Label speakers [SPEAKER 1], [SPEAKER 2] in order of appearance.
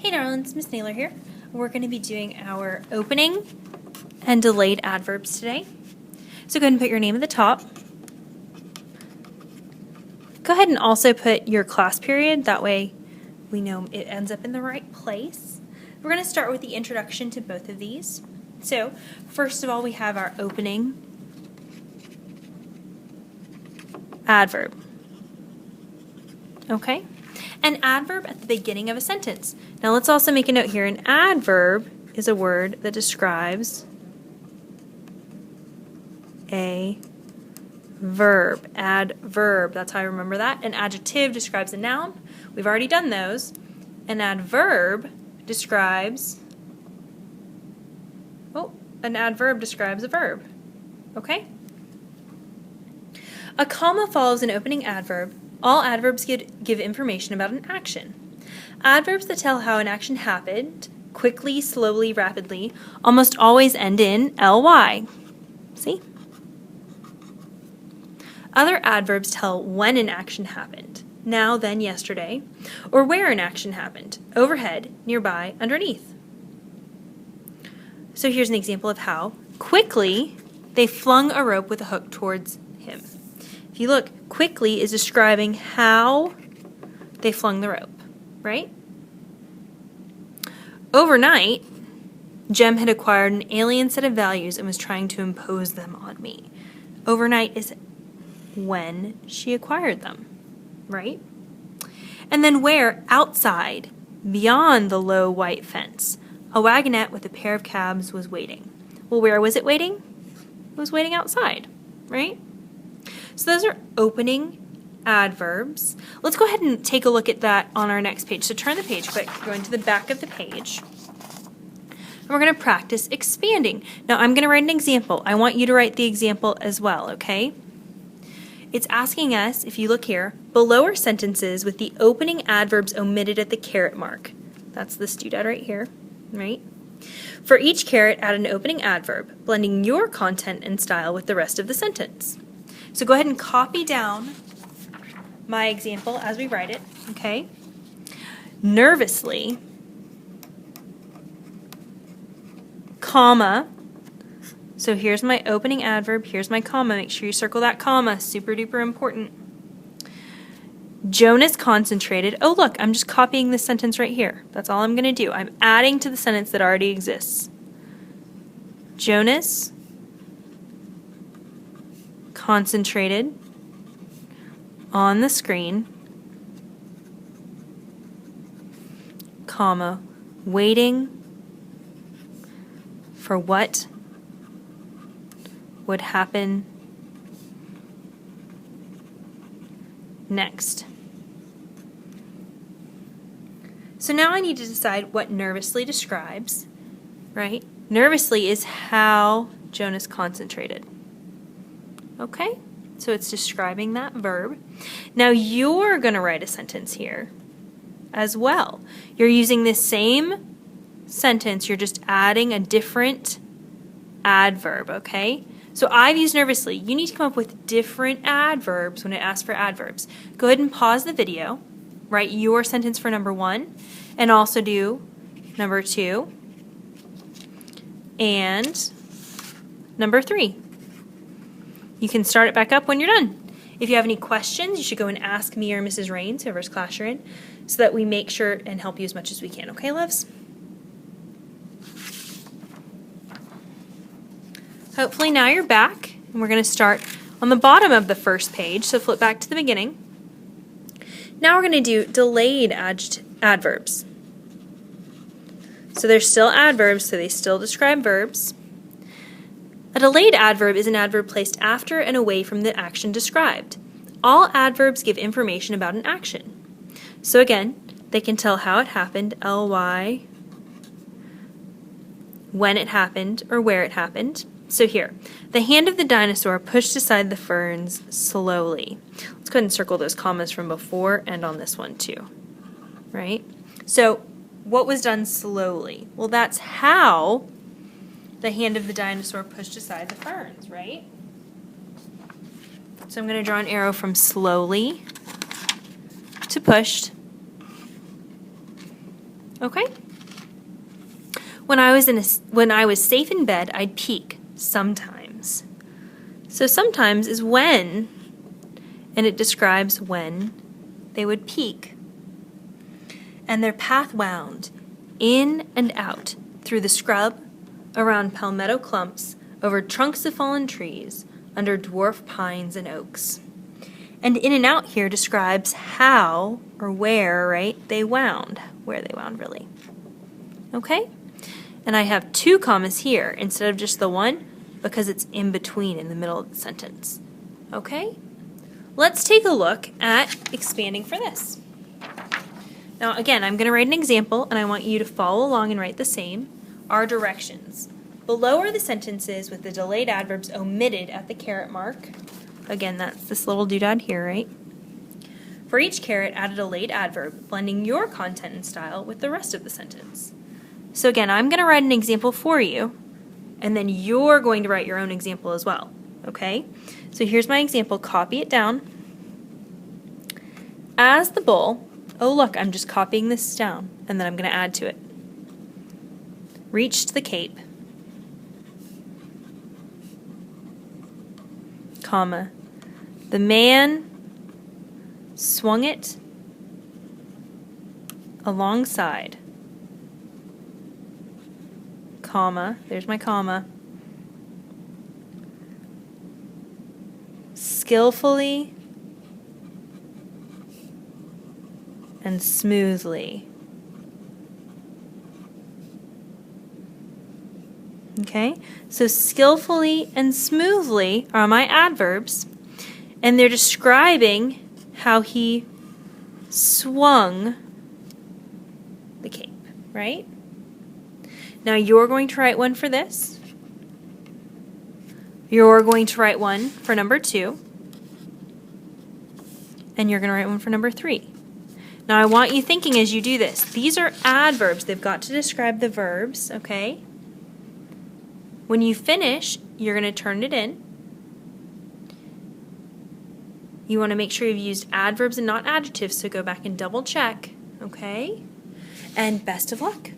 [SPEAKER 1] Hey darlings, Miss Naylor here. We're going to be doing our opening and delayed adverbs today. So go ahead and put your name at the top. Go ahead and also put your class period, that way we know it ends up in the right place. We're going to start with the introduction to both of these. So first of all, we have our opening adverb. Okay? An adverb at the beginning of a sentence. Now let's also make a note here. An adverb is a word that describes a verb. Adverb, that's how I remember that. An adjective describes a noun. We've already done those. An adverb describes a verb. Okay? A comma follows an opening adverb. All adverbs give information about an action. Adverbs that tell how an action happened, quickly, slowly, rapidly, almost always end in ly. See? Other adverbs tell when an action happened, now, then, yesterday, or where an action happened, overhead, nearby, underneath. So here's an example of how. Quickly, they flung a rope with a hook towards him. If you look, quickly is describing how they flung the rope, right? Overnight, Jem had acquired an alien set of values and was trying to impose them on me. Overnight is when she acquired them, right? And then where? Outside, beyond the low white fence, a wagonette with a pair of cabs was waiting. Well, where was it waiting? It was waiting outside, right? So those are opening adverbs. Let's go ahead and take a look at that on our next page. So turn the page quick, going to the back of the page. And we're going to practice expanding. Now I'm going to write an example. I want you to write the example as well, okay? It's asking us, if you look here, below are sentences with the opening adverbs omitted at the caret mark. That's this doodad right here, right? For each caret, add an opening adverb, blending your content and style with the rest of the sentence. So go ahead and copy down my example as we write it, okay? Nervously, comma. So here's my opening adverb, here's my comma. Make sure you circle that comma, super duper important. Jonas concentrated. Oh look, I'm just copying this sentence right here. That's all I'm going to do. I'm adding to the sentence that already exists. Jonas concentrated on the screen, comma, waiting for what would happen next. So now I need to decide what nervously describes, right? Nervously is how Jonas concentrated. Okay? So it's describing that verb. Now you're going to write a sentence here as well. You're using this same sentence, you're just adding a different adverb, okay? So I've used nervously. You need to come up with different adverbs when it asks for adverbs. Go ahead and pause the video, write your sentence for number 1, and also do number 2 and number 3. You can start it back up when you're done. If you have any questions, you should go and ask me or Mrs. Rains, whoever's class you're in, so that we make sure and help you as much as we can. Okay, loves? Hopefully now you're back, and we're going to start on the bottom of the first page, so flip back to the beginning. Now we're going to do delayed adverbs. So they're still adverbs, so they still describe verbs. A delayed adverb is an adverb placed after and away from the action described. All adverbs give information about an action. So again, they can tell how it happened, ly, when it happened, or where it happened. So here, the hand of the dinosaur pushed aside the ferns slowly. Let's go ahead and circle those commas from before and on this one too, right? So what was done slowly? Well, that's how the hand of the dinosaur pushed aside the ferns, right? So I'm going to draw an arrow from slowly to pushed. Okay? When I was safe in bed, I'd peek sometimes. So sometimes is when, and it describes when they would peek. And their path wound in and out through the scrub, around palmetto clumps, over trunks of fallen trees, under dwarf pines and oaks. And in and out here describes how or where, right, they wound, where they wound really. Okay? And I have 2 commas here instead of just the 1 because it's in between in the middle of the sentence. Okay? Let's take a look at expanding for this. Now again, I'm going to write an example and I want you to follow along and write the same. Our directions. Below are the sentences with the delayed adverbs omitted at the caret mark. Again, that's this little doodad here, right? For each caret, add a delayed adverb, blending your content and style with the rest of the sentence. So again, I'm going to write an example for you, and then you're going to write your own example as well, okay? So here's my example. Copy it down. As the bull, oh look, I'm just copying this down, and then I'm going to add to it. Reached the cape, comma, the man swung it alongside, comma, there's my comma, skillfully and smoothly. Okay, so skillfully and smoothly are my adverbs, and they're describing how he swung the cape, right? Now you're going to write one for this. You're going to write one for number 2. And you're going to write one for number 3. Now I want you thinking as you do this. These are adverbs. They've got to describe the verbs, okay? When you finish, you're going to turn it in. You want to make sure you've used adverbs and not adjectives, so go back and double check, okay? And best of luck.